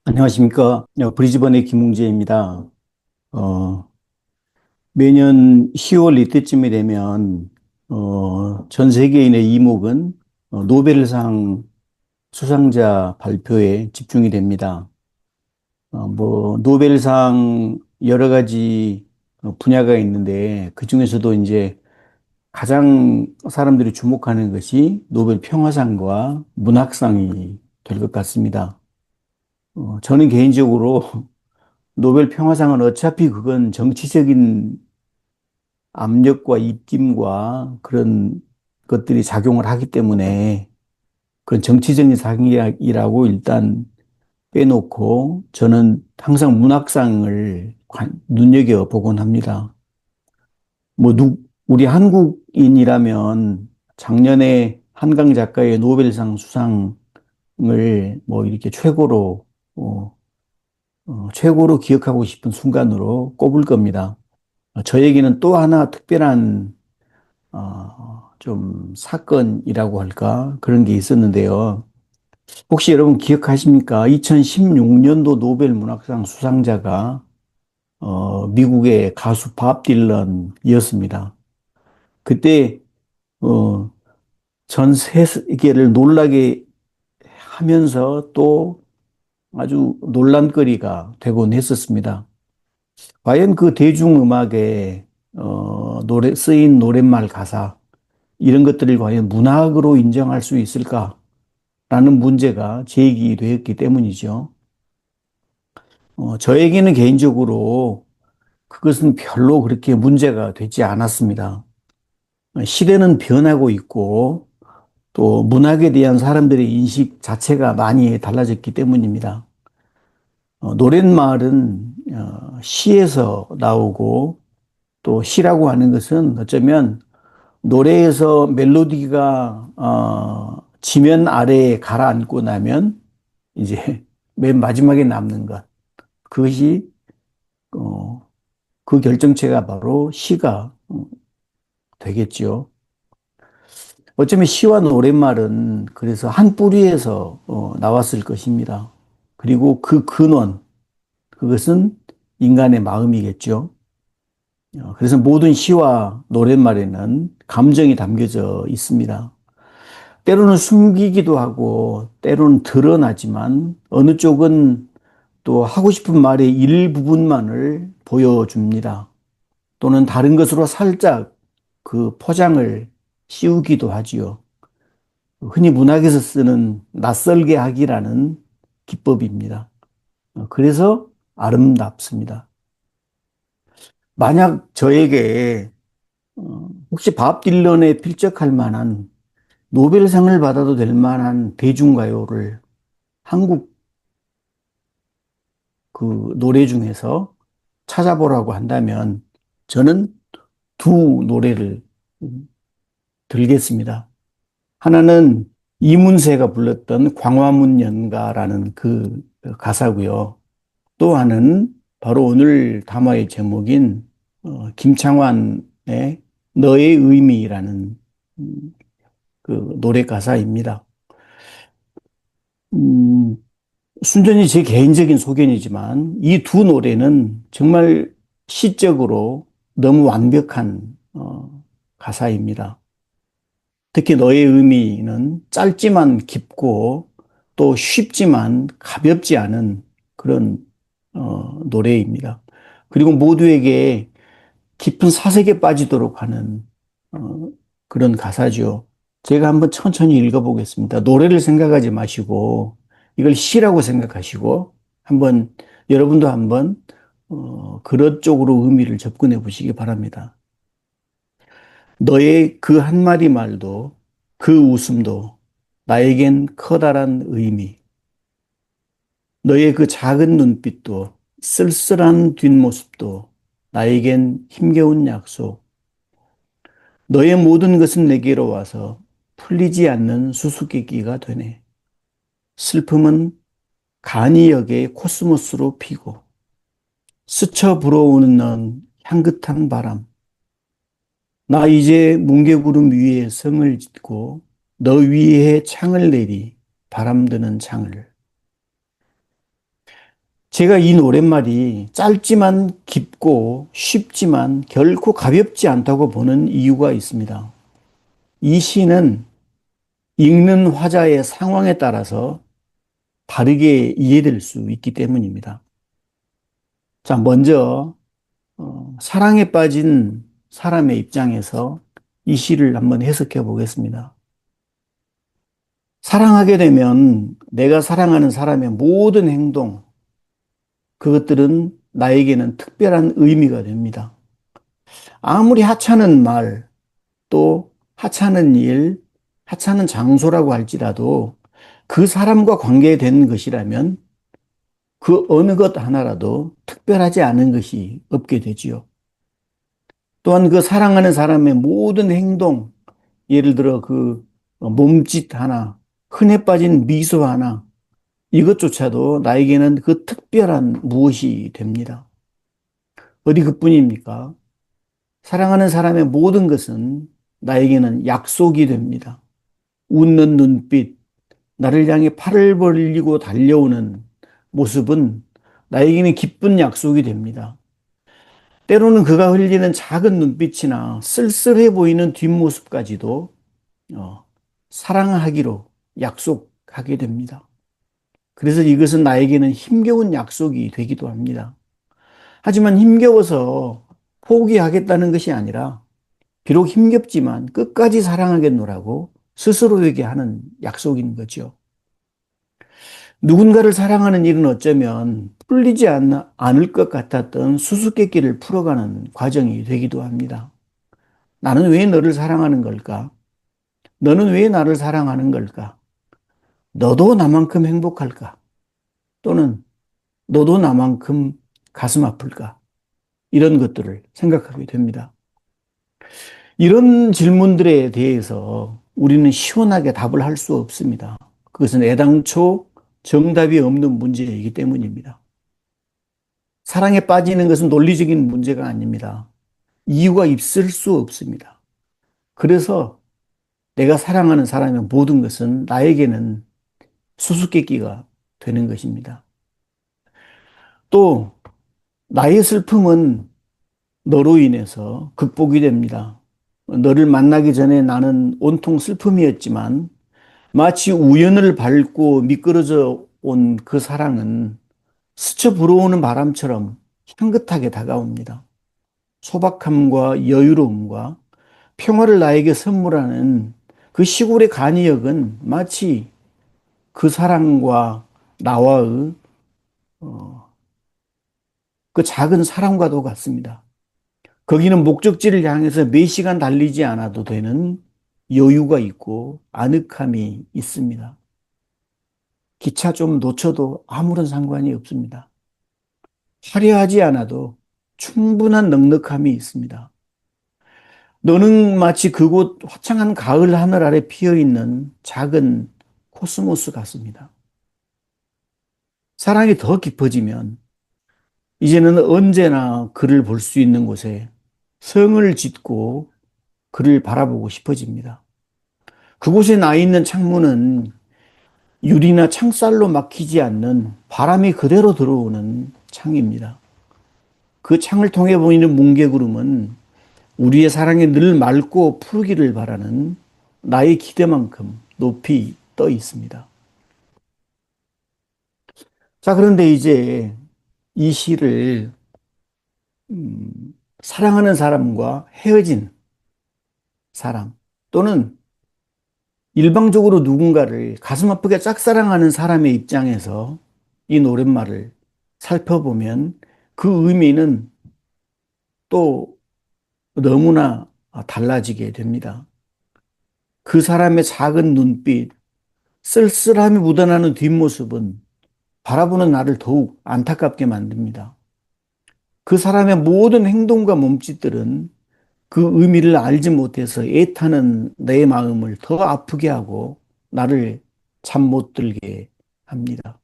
안녕하십니까. 브리즈번의 김웅재입니다. 어, 매년 10월 이때쯤이 되면, 전 세계인의 이목은 노벨상 수상자 발표에 집중이 됩니다. 노벨상 여러 가지 분야가 있는데, 그 중에서도 이제 가장 사람들이 주목하는 것이 노벨 평화상과 문학상이 될 것 같습니다. 저는 개인적으로 노벨 평화상은 어차피 그건 정치적인 압력과 입김과 그런 것들이 작용을 하기 때문에 그건 정치적인 상이라고 일단 빼놓고 저는 항상 문학상을 눈여겨보곤 합니다. 뭐, 우리 한국인이라면 작년에 한강 작가의 노벨상 수상을 뭐 이렇게 어, 최고로 기억하고 싶은 순간으로 꼽을 겁니다. 저에게는 또 하나 특별한 좀 사건이라고 할까 그런 게 있었는데요. 혹시 여러분 기억하십니까? 2016년도 노벨 문학상 수상자가 미국의 가수 밥 딜런이었습니다. 그때 어, 전 세계를 놀라게 하면서 또 아주 논란거리가 되곤 했었습니다. 과연 그 대중음악에 노래 쓰인 노랫말 가사 이런 것들을 과연 문학으로 인정할 수 있을까라는 문제가 제기되었기 때문이죠. 저에게는 개인적으로 그것은 별로 그렇게 문제가 되지 않았습니다. 시대는 변하고 있고 또 문학에 대한 사람들의 인식 자체가 많이 달라졌기 때문입니다. 노랫말은 시에서 나오고 또 시라고 하는 것은 어쩌면 노래에서 멜로디가 지면 아래에 가라앉고 나면 이제 맨 마지막에 남는 것 그것이 어, 그 결정체가 바로 시가 되겠죠. 어쩌면 시와 노랫말은 그래서 한 뿌리에서 나왔을 것입니다. 그리고 그 근원 그것은 인간의 마음이겠죠. 그래서 모든 시와 노랫말에는 감정이 담겨져 있습니다. 때로는 숨기기도 하고 때로는 드러나지만 어느 쪽은 또 하고 싶은 말의 일부분만을 보여줍니다. 또는 다른 것으로 살짝 그 포장을 씌우기도 하지요. 흔히 문학에서 쓰는 낯설게 하기라는 기법입니다. 그래서 아름답습니다. 만약 저에게 혹시 밥 딜런에 필적할 만한 노벨상을 받아도 될 만한 대중가요를 한국 그 노래 중에서 찾아보라고 한다면 저는 두 노래를 들겠습니다. 하나는 이문세가 불렀던 광화문 연가라는 그 가사고요. 또 하나는 바로 오늘 담화의 제목인 김창완의 너의 의미라는 음, 그 노래 가사입니다. 음, 순전히 제 개인적인 소견이지만 이 두 노래는 정말 시적으로 너무 완벽한 가사입니다. 특히 너의 의미는 짧지만 깊고 또 쉽지만 가볍지 않은 그런 노래입니다. 그리고 모두에게 깊은 사색에 빠지도록 하는 그런 가사죠. 제가 한번 천천히 읽어보겠습니다. 노래를 생각하지 마시고 이걸 시라고 생각하시고 한번 여러분도 한번 그런 쪽으로 의미를 접근해 보시기 바랍니다. 너의 그 한마디 말도 그 웃음도 나에겐 커다란 의미. 너의 그 작은 눈빛도 쓸쓸한 뒷모습도 나에겐 힘겨운 약속. 너의 모든 것은 내게로 와서 풀리지 않는 수수께끼가 되네. 슬픔은 간이역의 코스모스로 피고 스쳐 불어오는 넌 향긋한 바람. 나 이제 뭉게구름 위에 성을 짓고 너 위에 창을 내리 바람 드는 창을. 제가 이 노랫말이 짧지만 깊고 쉽지만 결코 가볍지 않다고 보는 이유가 있습니다. 이 시는 읽는 화자의 상황에 따라서 다르게 이해될 수 있기 때문입니다. 자, 먼저 사랑에 빠진 사람의 입장에서 이 시를 한번 해석해 보겠습니다. 사랑하게 되면 내가 사랑하는 사람의 모든 행동, 그것들은 나에게는 특별한 의미가 됩니다. 아무리 하찮은 말, 또 하찮은 일, 하찮은 장소라고 할지라도 그 사람과 관계된 것이라면 그 어느 것 하나라도 특별하지 않은 것이 없게 되지요. 또한 그 사랑하는 사람의 모든 행동, 예를 들어 그 몸짓 하나, 흔해 빠진 미소 하나, 이것조차도 나에게는 그 특별한 무엇이 됩니다. 어디 그뿐입니까? 사랑하는 사람의 모든 것은 나에게는 약속이 됩니다. 웃는 눈빛, 나를 향해 팔을 벌리고 달려오는 모습은 나에게는 기쁜 약속이 됩니다. 때로는 그가 흘리는 작은 눈빛이나 쓸쓸해 보이는 뒷모습까지도 어, 사랑하기로 약속하게 됩니다. 그래서 이것은 나에게는 힘겨운 약속이 되기도 합니다. 하지만 힘겨워서 포기하겠다는 것이 아니라 비록 힘겹지만 끝까지 사랑하겠노라고 스스로에게 하는 약속인 거죠. 누군가를 사랑하는 일은 어쩌면 풀리지 않을 것 같았던 수수께끼를 풀어가는 과정이 되기도 합니다. 나는 왜 너를 사랑하는 걸까? 너는 왜 나를 사랑하는 걸까? 너도 나만큼 행복할까? 또는 너도 나만큼 가슴 아플까? 이런 것들을 생각하게 됩니다. 이런 질문들에 대해서 우리는 시원하게 답을 할 수 없습니다. 그것은 애당초 정답이 없는 문제이기 때문입니다. 사랑에 빠지는 것은 논리적인 문제가 아닙니다. 이유가 있을 수 없습니다. 그래서 내가 사랑하는 사람의 모든 것은 나에게는 수수께끼가 되는 것입니다. 또 나의 슬픔은 너로 인해서 극복이 됩니다. 너를 만나기 전에 나는 온통 슬픔이었지만 마치 우연을 밟고 미끄러져 온 그 사랑은 스쳐 불어오는 바람처럼 향긋하게 다가옵니다. 소박함과 여유로움과 평화를 나에게 선물하는 그 시골의 간이역은 마치 그 사랑과 나와의 그 작은 사랑과도 같습니다. 거기는 목적지를 향해서 몇 시간 달리지 않아도 되는 여유가 있고 아늑함이 있습니다. 기차 좀 놓쳐도 아무런 상관이 없습니다. 화려하지 않아도 충분한 넉넉함이 있습니다. 너는 마치 그곳 화창한 가을 하늘 아래 피어 있는 작은 코스모스 같습니다. 사랑이 더 깊어지면 이제는 언제나 그를 볼 수 있는 곳에 성을 짓고 그를 바라보고 싶어집니다. 그곳에 나 있는 창문은 유리나 창살로 막히지 않는 바람이 그대로 들어오는 창입니다. 그 창을 통해 보이는 뭉게구름은 우리의 사랑에 늘 맑고 푸르기를 바라는 나의 기대만큼 높이 떠 있습니다. 자, 그런데 이제 이 시를 사랑하는 사람과 헤어진 사람 또는 일방적으로 누군가를 가슴 아프게 짝사랑하는 사람의 입장에서 이 노랫말을 살펴보면 그 의미는 또 너무나 달라지게 됩니다. 그 사람의 작은 눈빛, 쓸쓸함이 묻어나는 뒷모습은 바라보는 나를 더욱 안타깝게 만듭니다. 그 사람의 모든 행동과 몸짓들은 그 의미를 알지 못해서 애타는 내 마음을 더 아프게 하고 나를 잠 못 들게 합니다.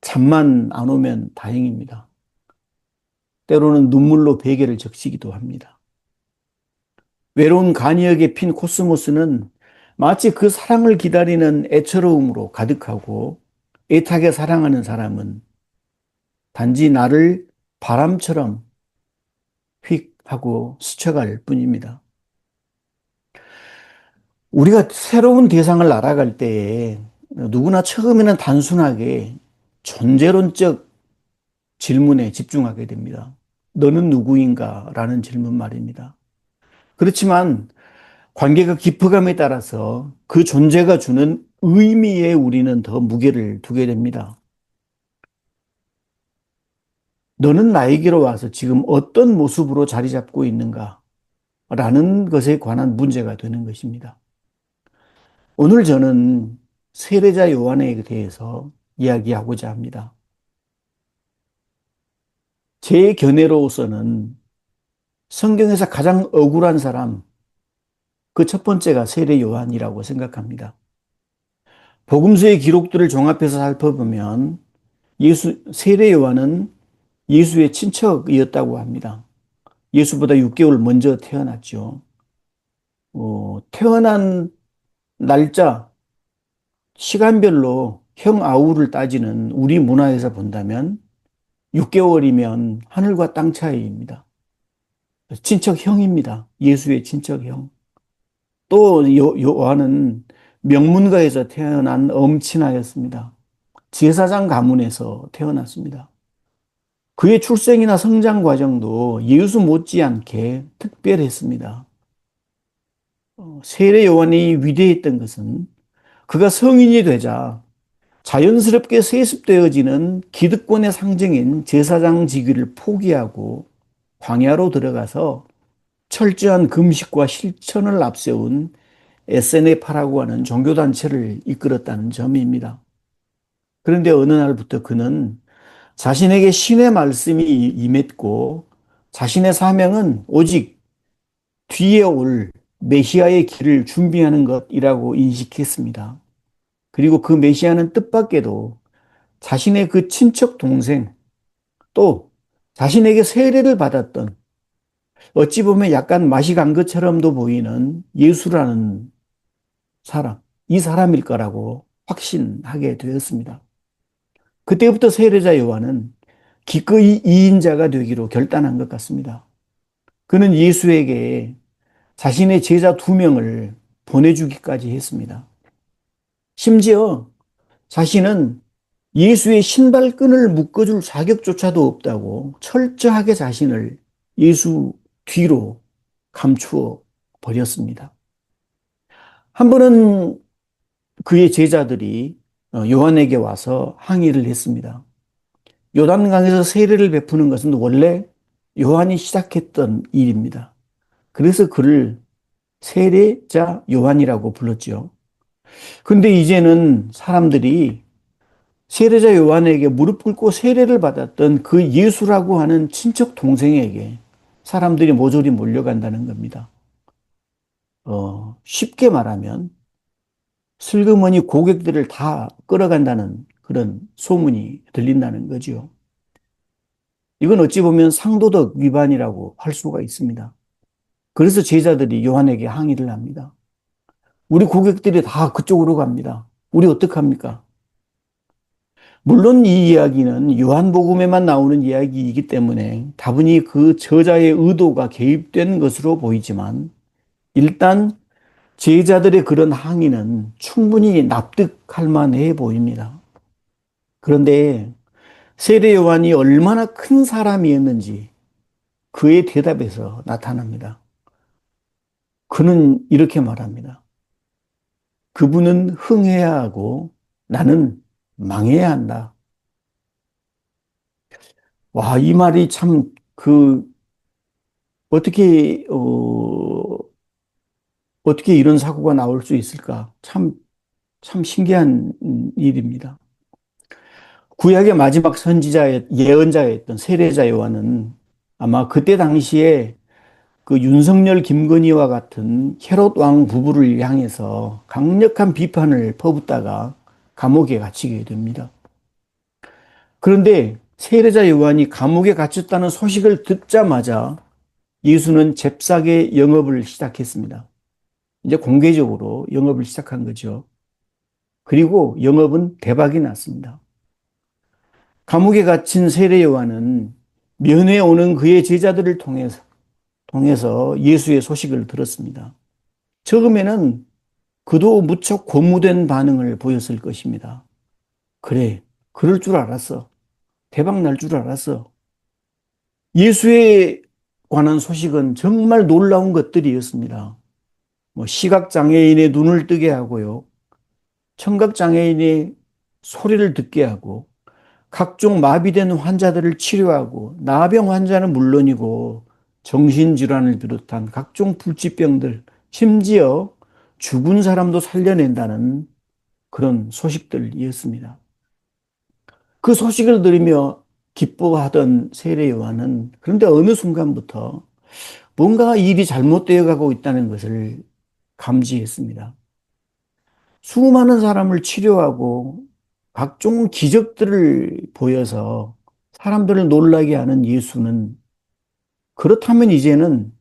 잠만 안 오면 다행입니다. 때로는 눈물로 베개를 적시기도 합니다. 외로운 간이역에 핀 코스모스는 마치 그 사랑을 기다리는 애처로움으로 가득하고 애타게 사랑하는 사람은 단지 나를 바람처럼 휙 하고 스쳐갈 뿐입니다. 우리가 새로운 대상을 알아갈 때에 누구나 처음에는 단순하게 존재론적 질문에 집중하게 됩니다. 너는 누구인가? 라는 질문 말입니다. 그렇지만 관계가 깊어감에 따라서 그 존재가 주는 의미에 우리는 더 무게를 두게 됩니다. 너는 나에게로 와서 지금 어떤 모습으로 자리 잡고 있는가? 라는 것에 관한 문제가 되는 것입니다. 오늘 저는 세례자 요한에 대해서 이야기하고자 합니다. 제 견해로서는 성경에서 가장 억울한 사람, 그 첫 번째가 세례 요한이라고 생각합니다. 복음서의 기록들을 종합해서 살펴보면 세례 요한은 예수의 친척이었다고 합니다. 예수보다 6개월 먼저 태어났죠. 태어난 날짜, 시간별로 형 아우를 따지는 우리 문화에서 본다면 6개월이면 하늘과 땅 차이입니다. 친척 형입니다. 예수의 친척 형. 또 요한은 명문가에서 태어난 엄친아였습니다. 제사장 가문에서 태어났습니다. 그의 출생이나 성장 과정도 예수 못지않게 특별했습니다. 세례 요한이 위대했던 것은 그가 성인이 되자 자연스럽게 세습되어지는 기득권의 상징인 제사장 직위를 포기하고 광야로 들어가서 철저한 금식과 실천을 앞세운 SNF라고 하는 종교단체를 이끌었다는 점입니다. 그런데 어느 날부터 그는 자신에게 신의 말씀이 임했고 자신의 사명은 오직 뒤에 올 메시아의 길을 준비하는 것이라고 인식했습니다. 그리고 그 메시아는 뜻밖에도 자신의 그 친척 동생 또 자신에게 세례를 받았던 어찌 보면 약간 맛이 간 것처럼도 보이는 예수라는 사람, 이 사람일 거라고 확신하게 되었습니다. 그때부터 세례자 요한은 기꺼이 이인자가 되기로 결단한 것 같습니다. 그는 예수에게 자신의 제자 2명을 보내주기까지 했습니다. 심지어 자신은 예수의 신발끈을 묶어줄 자격조차도 없다고 철저하게 자신을 예수 뒤로 감추어 버렸습니다. 한 번은 그의 제자들이 요한에게 와서 항의를 했습니다. 요단강에서 세례를 베푸는 것은 원래 요한이 시작했던 일입니다. 그래서 그를 세례자 요한이라고 불렀죠. 근데 이제는 사람들이 세례자 요한에게 무릎 꿇고 세례를 받았던 그 예수라고 하는 친척 동생에게 사람들이 모조리 몰려간다는 겁니다. 쉽게 말하면 슬그머니 고객들을 다 끌어간다는 그런 소문이 들린다는 거죠. 이건 어찌 보면 상도덕 위반이라고 할 수가 있습니다. 그래서 제자들이 요한에게 항의를 합니다. 우리 고객들이 다 그쪽으로 갑니다. 우리 어떡합니까? 물론 이 이야기는 요한복음에만 나오는 이야기이기 때문에 다분히 그 저자의 의도가 개입된 것으로 보이지만 일단 제자들의 그런 항의는 충분히 납득할 만해 보입니다. 그런데 세례 요한이 얼마나 큰 사람이었는지 그의 대답에서 나타납니다. 그는 이렇게 말합니다. 그분은 흥해야 하고 나는 망해야 한다. 와, 이 말이 참 어떻게, 어떻게 이런 사고가 나올 수 있을까? 참 신기한 일입니다. 구약의 마지막 예언자였던 세례자 요한은 아마 그때 당시에 그 윤석열, 김건희와 같은 헤롯 왕 부부를 향해서 강력한 비판을 퍼붓다가 감옥에 갇히게 됩니다. 그런데 세례자 요한이 감옥에 갇혔다는 소식을 듣자마자 예수는 잽싸게 영업을 시작했습니다. 이제 공개적으로 영업을 시작한 거죠. 그리고 영업은 대박이 났습니다. 감옥에 갇힌 세례 요한은 면회 오는 그의 제자들을 통해서 예수의 소식을 들었습니다. 처음에는 그도 무척 고무된 반응을 보였을 것입니다. 그래, 그럴 줄 알았어. 대박 날 줄 알았어. 예수에 관한 소식은 정말 놀라운 것들이었습니다. 시각장애인의 눈을 뜨게 하고요. 청각장애인의 소리를 듣게 하고, 각종 마비된 환자들을 치료하고, 나병 환자는 물론이고, 정신질환을 비롯한 각종 불치병들, 심지어 죽은 사람도 살려낸다는 그런 소식들이었습니다. 그 소식을 들으며 기뻐하던 세례 요한은 그런데 어느 순간부터 뭔가 일이 잘못되어 가고 있다는 것을 감지했습니다. 수많은 사람을 치료하고 각종 기적들을 보여서 사람들을 놀라게 하는 예수는 그렇다면 이제는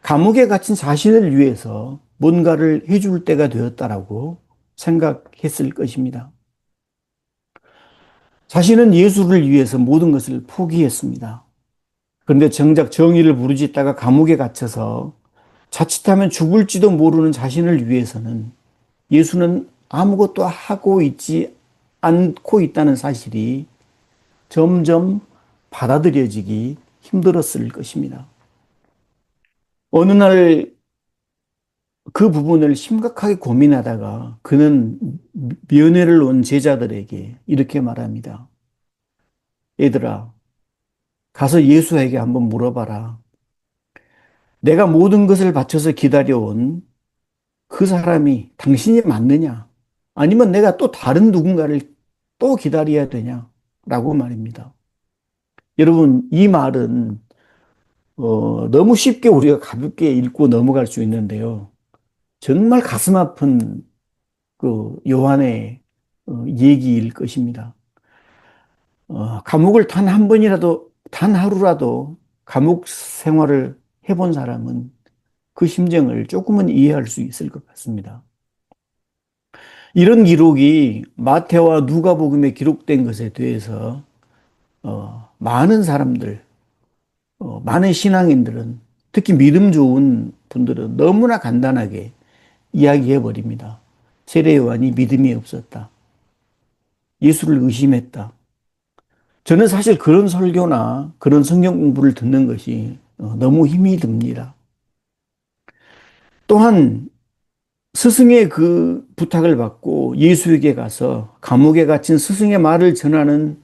감옥에 갇힌 자신을 위해서 뭔가를 해줄 때가 되었다라고 생각했을 것입니다. 자신은 예수를 위해서 모든 것을 포기했습니다. 그런데 정작 정의를 부르짖다가 감옥에 갇혀서 자칫하면 죽을지도 모르는 자신을 위해서는 예수는 아무것도 하고 있지 않고 있다는 사실이 점점 받아들여지기 힘들었을 것입니다. 어느 날 그 부분을 심각하게 고민하다가 그는 면회를 온 제자들에게 이렇게 말합니다. 얘들아, 가서 예수에게 한번 물어봐라. 내가 모든 것을 바쳐서 기다려온 그 사람이 당신이 맞느냐? 아니면 내가 또 다른 누군가를 또 기다려야 되냐? 라고 말입니다. 여러분, 이 말은 너무 쉽게 우리가 가볍게 읽고 넘어갈 수 있는데요. 정말 가슴 아픈 그 요한의 얘기일 것입니다. 감옥을 단 한 번이라도, 단 하루라도 감옥 생활을 해본 사람은 그 심정을 조금은 이해할 수 있을 것 같습니다. 이런 기록이 마태와 누가복음에 기록된 것에 대해서 많은 사람들, 많은 신앙인들은 특히 믿음 좋은 분들은 너무나 간단하게 이야기해 버립니다. 세례 요한이 믿음이 없었다. 예수를 의심했다. 저는 사실 그런 설교나 그런 성경 공부를 듣는 것이 너무 힘이 듭니다. 또한 스승의 그 부탁을 받고 예수에게 가서 감옥에 갇힌 스승의 말을 전하는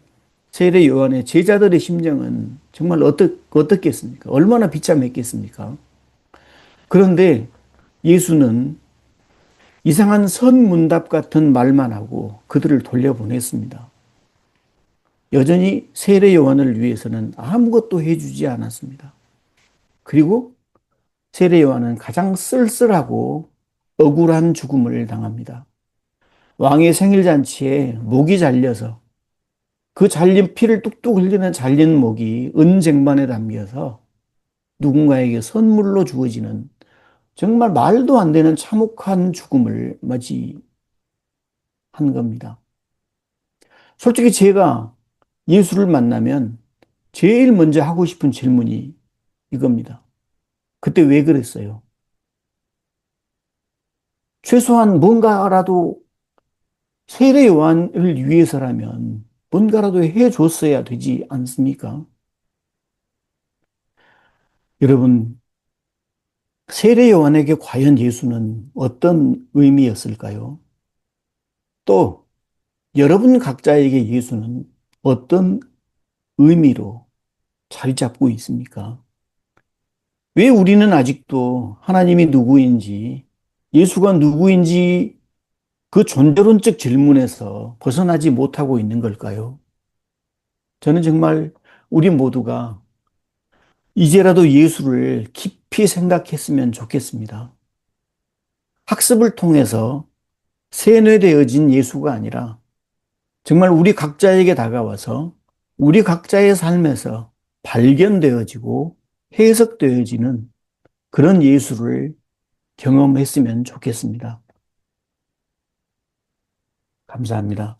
세례 요한의 제자들의 심정은 정말 어떻겠습니까? 얼마나 비참했겠습니까? 그런데 예수는 이상한 선문답 같은 말만 하고 그들을 돌려보냈습니다. 여전히 세례 요한을 위해서는 아무것도 해주지 않았습니다. 그리고 세례 요한은 가장 쓸쓸하고 억울한 죽음을 당합니다. 왕의 생일잔치에 목이 잘려서 그 잘린 피를 뚝뚝 흘리는 잘린 목이 은쟁반에 담겨서 누군가에게 선물로 주어지는 정말 말도 안 되는 참혹한 죽음을 맞이한 겁니다. 솔직히 제가 예수를 만나면 제일 먼저 하고 싶은 질문이 이겁니다. 그때 왜 그랬어요? 최소한 뭔가라도 세례 요한을 위해서라면 뭔가라도 해줬어야 되지 않습니까? 여러분, 세례 요한에게 과연 예수는 어떤 의미였을까요? 또 여러분 각자에게 예수는 어떤 의미로 자리 잡고 있습니까? 왜 우리는 아직도 하나님이 누구인지, 예수가 누구인지 그 존재론적 질문에서 벗어나지 못하고 있는 걸까요? 저는 정말 우리 모두가 이제라도 예수를 깊이 생각했으면 좋겠습니다. 학습을 통해서 세뇌되어진 예수가 아니라 정말 우리 각자에게 다가와서 우리 각자의 삶에서 발견되어지고 해석되어지는 그런 예수를 경험했으면 좋겠습니다. 감사합니다.